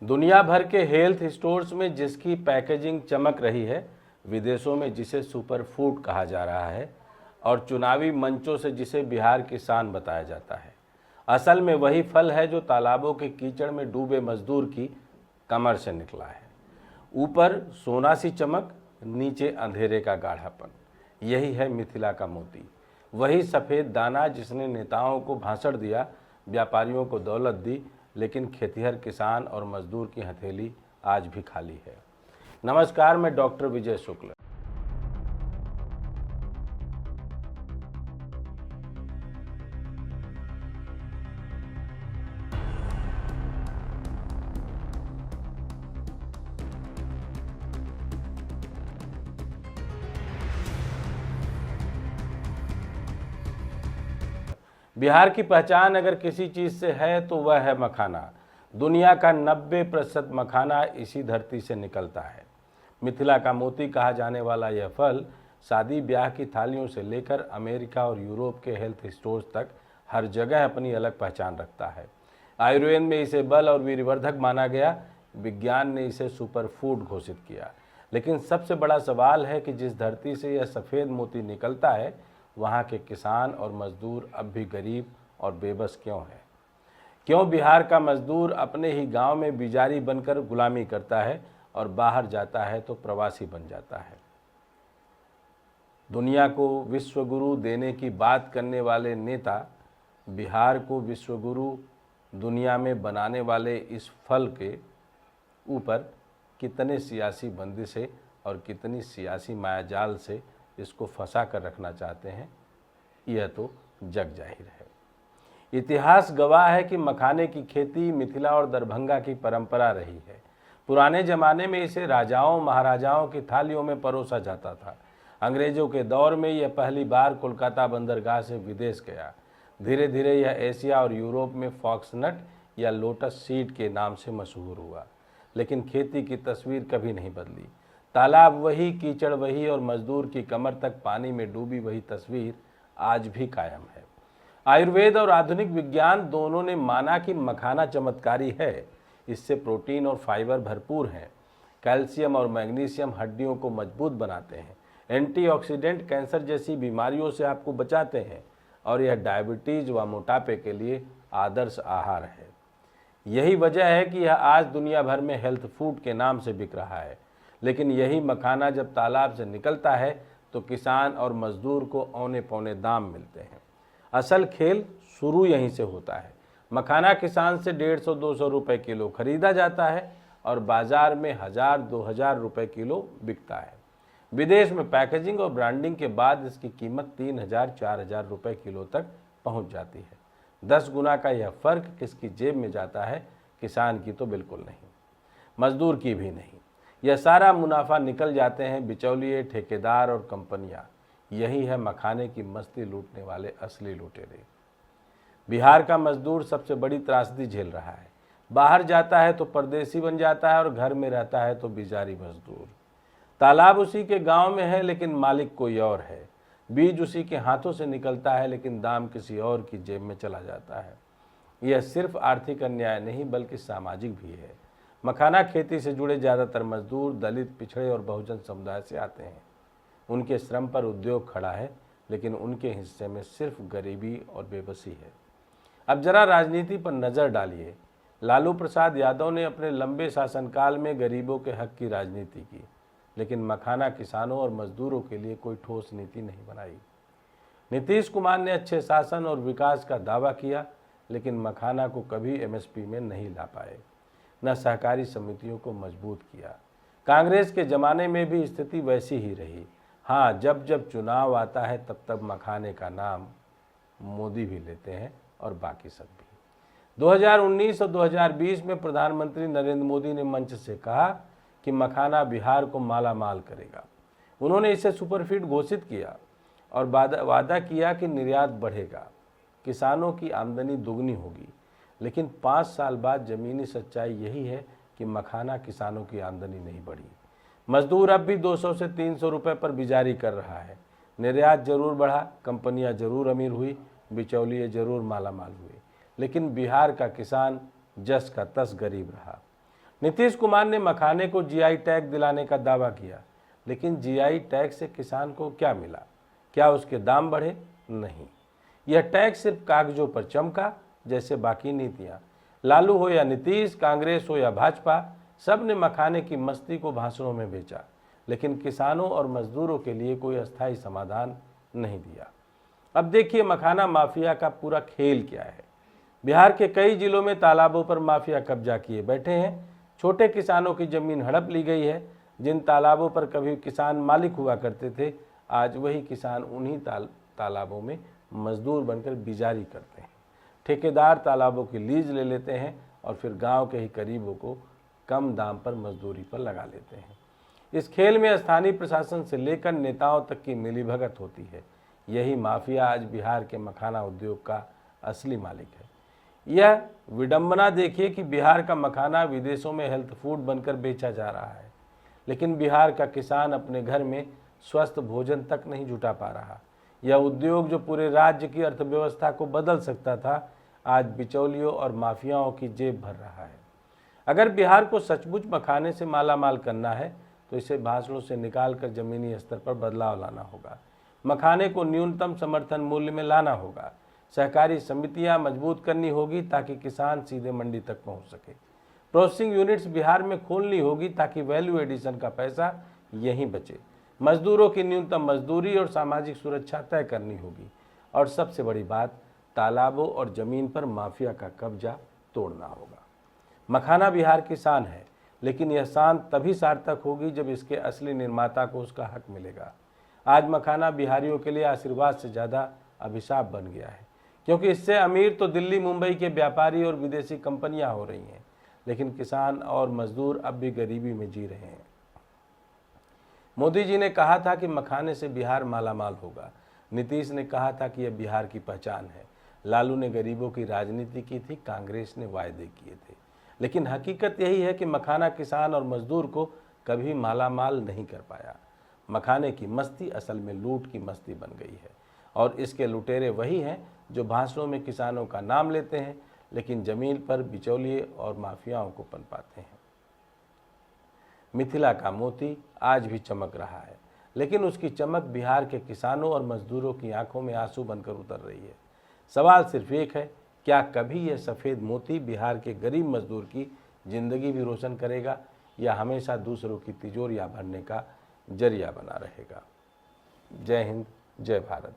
दुनिया भर के हेल्थ स्टोर्स में जिसकी पैकेजिंग चमक रही है, विदेशों में जिसे सुपर फूड कहा जा रहा है और चुनावी मंचों से जिसे बिहार की शान बताया जाता है, असल में वही फल है जो तालाबों के कीचड़ में डूबे मजदूर की कमर से निकला है। ऊपर सोना सी चमक, नीचे अंधेरे का गाढ़ापन। यही है मिथिला का मोती, वही सफ़ेद दाना जिसने नेताओं को भाषण दिया, व्यापारियों को दौलत दी, लेकिन खेतिहर किसान और मजदूर की हथेली आज भी खाली है। नमस्कार, मैं डॉक्टर विजय शुक्ल। बिहार की पहचान अगर किसी चीज़ से है तो वह है मखाना। दुनिया का 90% मखाना इसी धरती से निकलता है। मिथिला का मोती कहा जाने वाला यह फल शादी ब्याह की थालियों से लेकर अमेरिका और यूरोप के हेल्थ स्टोर्स तक हर जगह अपनी अलग पहचान रखता है। आयुर्वेद में इसे बल और वीर्यवर्धक माना गया, विज्ञान ने इसे सुपर फूड घोषित किया। लेकिन सबसे बड़ा सवाल है कि जिस धरती से यह सफ़ेद मोती निकलता है, वहाँ के किसान और मजदूर अब भी गरीब और बेबस क्यों हैं? क्यों बिहार का मजदूर अपने ही गांव में बिजारी बनकर गुलामी करता है और बाहर जाता है तो प्रवासी बन जाता है? दुनिया को विश्वगुरु देने की बात करने वाले नेता बिहार को विश्वगुरु दुनिया में बनाने वाले इस फल के ऊपर कितने सियासी बंदिशें और कितनी सियासी मायाजाल से इसको फंसा कर रखना चाहते हैं, यह तो जग जाहिर है। इतिहास गवाह है कि मखाने की खेती मिथिला और दरभंगा की परंपरा रही है। पुराने ज़माने में इसे राजाओं महाराजाओं की थालियों में परोसा जाता था। अंग्रेज़ों के दौर में यह पहली बार कोलकाता बंदरगाह से विदेश गया। धीरे धीरे यह एशिया और यूरोप में फॉक्सनट या लोटस सीड के नाम से मशहूर हुआ। लेकिन खेती की तस्वीर कभी नहीं बदली। तालाब वही, कीचड़ वही और मजदूर की कमर तक पानी में डूबी वही तस्वीर आज भी कायम है। आयुर्वेद और आधुनिक विज्ञान दोनों ने माना कि मखाना चमत्कारी है। इससे प्रोटीन और फाइबर भरपूर हैं। कैल्शियम और मैग्नीशियम हड्डियों को मजबूत बनाते हैं। एंटीऑक्सीडेंट कैंसर जैसी बीमारियों से आपको बचाते हैं और यह डायबिटीज़ व मोटापे के लिए आदर्श आहार है। यही वजह है कि यह आज दुनिया भर में हेल्थ फूड के नाम से बिक रहा है। लेकिन यही मखाना जब तालाब से निकलता है तो किसान और मजदूर को औने पौने दाम मिलते हैं। असल खेल शुरू यहीं से होता है। मखाना किसान से 150-200 रुपये किलो खरीदा जाता है और बाज़ार में 1000-2000 रुपये किलो बिकता है। विदेश में पैकेजिंग और ब्रांडिंग के बाद इसकी कीमत 3000-4000 रुपये किलो तक पहुंच जाती है। 10 गुना का यह फ़र्क किसकी जेब में जाता है? किसान की तो बिल्कुल नहीं, मजदूर की भी नहीं। यह सारा मुनाफा निकल जाते हैं बिचौलिए, ठेकेदार और कंपनियां। यही है मखाने की मस्ती लूटने वाले असली लुटेरे। बिहार का मजदूर सबसे बड़ी त्रासदी झेल रहा है। बाहर जाता है तो परदेसी बन जाता है और घर में रहता है तो बिजारी मजदूर। तालाब उसी के गांव में है लेकिन मालिक कोई और है। बीज उसी के हाथों से निकलता है लेकिन दाम किसी और की जेब में चला जाता है। यह सिर्फ आर्थिक अन्याय नहीं बल्कि सामाजिक भी है। मखाना खेती से जुड़े ज़्यादातर मजदूर दलित, पिछड़े और बहुजन समुदाय से आते हैं। उनके श्रम पर उद्योग खड़ा है लेकिन उनके हिस्से में सिर्फ गरीबी और बेबसी है। अब जरा राजनीति पर नज़र डालिए। लालू प्रसाद यादव ने अपने लंबे शासनकाल में गरीबों के हक की राजनीति की, लेकिन मखाना किसानों और मजदूरों के लिए कोई ठोस नीति नहीं बनाई। नीतीश कुमार ने अच्छे शासन और विकास का दावा किया, लेकिन मखाना को कभी एमएसपी में नहीं ला पाए, न सहकारी समितियों को मजबूत किया। कांग्रेस के ज़माने में भी स्थिति वैसी ही रही। हाँ, जब जब चुनाव आता है तब तब मखाने का नाम मोदी भी लेते हैं और बाकी सब भी। 2019 और 2020 में प्रधानमंत्री नरेंद्र मोदी ने मंच से कहा कि मखाना बिहार को माला माल करेगा। उन्होंने इसे सुपरफूड घोषित किया और वादा किया कि निर्यात बढ़ेगा, किसानों की आमदनी दुगनी होगी। लेकिन 5 साल बाद ज़मीनी सच्चाई यही है कि मखाना किसानों की आमदनी नहीं बढ़ी। मजदूर अब भी 200 से 300 रुपये पर बिजारी कर रहा है। निर्यात जरूर बढ़ा, कंपनियां जरूर अमीर हुई, बिचौलिए जरूर मालामाल हुए, लेकिन बिहार का किसान जस का तस गरीब रहा। नीतीश कुमार ने मखाने को जीआई टैग दिलाने का दावा किया, लेकिन जीआई टैग से किसान को क्या मिला? क्या उसके दाम बढ़े? नहीं, यह टैग सिर्फ कागजों पर चमका, जैसे बाकी नीतियां। लालू हो या नीतीश, कांग्रेस हो या भाजपा, सब ने मखाने की मस्ती को भाषणों में बेचा, लेकिन किसानों और मजदूरों के लिए कोई अस्थायी समाधान नहीं दिया। अब देखिए मखाना माफिया का पूरा खेल क्या है। बिहार के कई जिलों में तालाबों पर माफिया कब्जा किए बैठे हैं। छोटे किसानों की जमीन हड़प ली गई है। जिन तालाबों पर कभी किसान मालिक हुआ करते थे, आज वही किसान उन्हीं तालाबों में मजदूर बनकर बिजारी करते हैं। ठेकेदार तालाबों की लीज ले लेते हैं और फिर गांव के ही गरीबों को कम दाम पर मजदूरी पर लगा लेते हैं। इस खेल में स्थानीय प्रशासन से लेकर नेताओं तक की मिलीभगत होती है। यही माफिया आज बिहार के मखाना उद्योग का असली मालिक है। यह विडंबना देखिए कि बिहार का मखाना विदेशों में हेल्थ फूड बनकर बेचा जा रहा है, लेकिन बिहार का किसान अपने घर में स्वस्थ भोजन तक नहीं जुटा पा रहा। यह उद्योग जो पूरे राज्य की अर्थव्यवस्था को बदल सकता था, आज बिचौलियों और माफियाओं की जेब भर रहा है। अगर बिहार को सचमुच मखाने से मालामाल करना है तो इसे भाषणों से निकालकर जमीनी स्तर पर बदलाव लाना होगा। मखाने को न्यूनतम समर्थन मूल्य में लाना होगा। सहकारी समितियां मजबूत करनी होगी ताकि किसान सीधे मंडी तक पहुंच सके। प्रोसेसिंग यूनिट्स बिहार में खोलनी होगी ताकि वैल्यू एडिशन का पैसा यहीं बचे। मजदूरों की न्यूनतम मजदूरी और सामाजिक सुरक्षा तय करनी होगी। और सबसे बड़ी बात, तालाबों और जमीन पर माफिया का कब्जा तोड़ना होगा। मखाना बिहार की शान है, लेकिन यह शान तभी सार्थक होगी जब इसके असली निर्माता को उसका हक मिलेगा। आज मखाना बिहारियों के लिए आशीर्वाद से ज़्यादा अभिशाप बन गया है, क्योंकि इससे अमीर तो दिल्ली मुंबई के व्यापारी और विदेशी कंपनियां हो रही हैं, लेकिन किसान और मजदूर अब भी गरीबी में जी रहे हैं। मोदी जी ने कहा था कि मखाने से बिहार मालामाल होगा। नीतीश ने कहा था कि यह बिहार की पहचान है। लालू ने गरीबों की राजनीति की थी, कांग्रेस ने वायदे किए थे। लेकिन हकीकत यही है कि मखाना किसान और मजदूर को कभी मालामाल नहीं कर पाया। मखाने की मस्ती असल में लूट की मस्ती बन गई है, और इसके लुटेरे वही हैं जो भाषणों में किसानों का नाम लेते हैं, लेकिन जमीन पर बिचौलिए और माफियाओं को पनपाते हैं। मिथिला का मोती आज भी चमक रहा है, लेकिन उसकी चमक बिहार के किसानों और मजदूरों की आंखों में आंसू बनकर उतर रही है। सवाल सिर्फ एक है, क्या कभी यह सफ़ेद मोती बिहार के गरीब मजदूर की जिंदगी भी रोशन करेगा, या हमेशा दूसरों की तिजोरियां भरने का जरिया बना रहेगा? जय हिंद, जय भारत।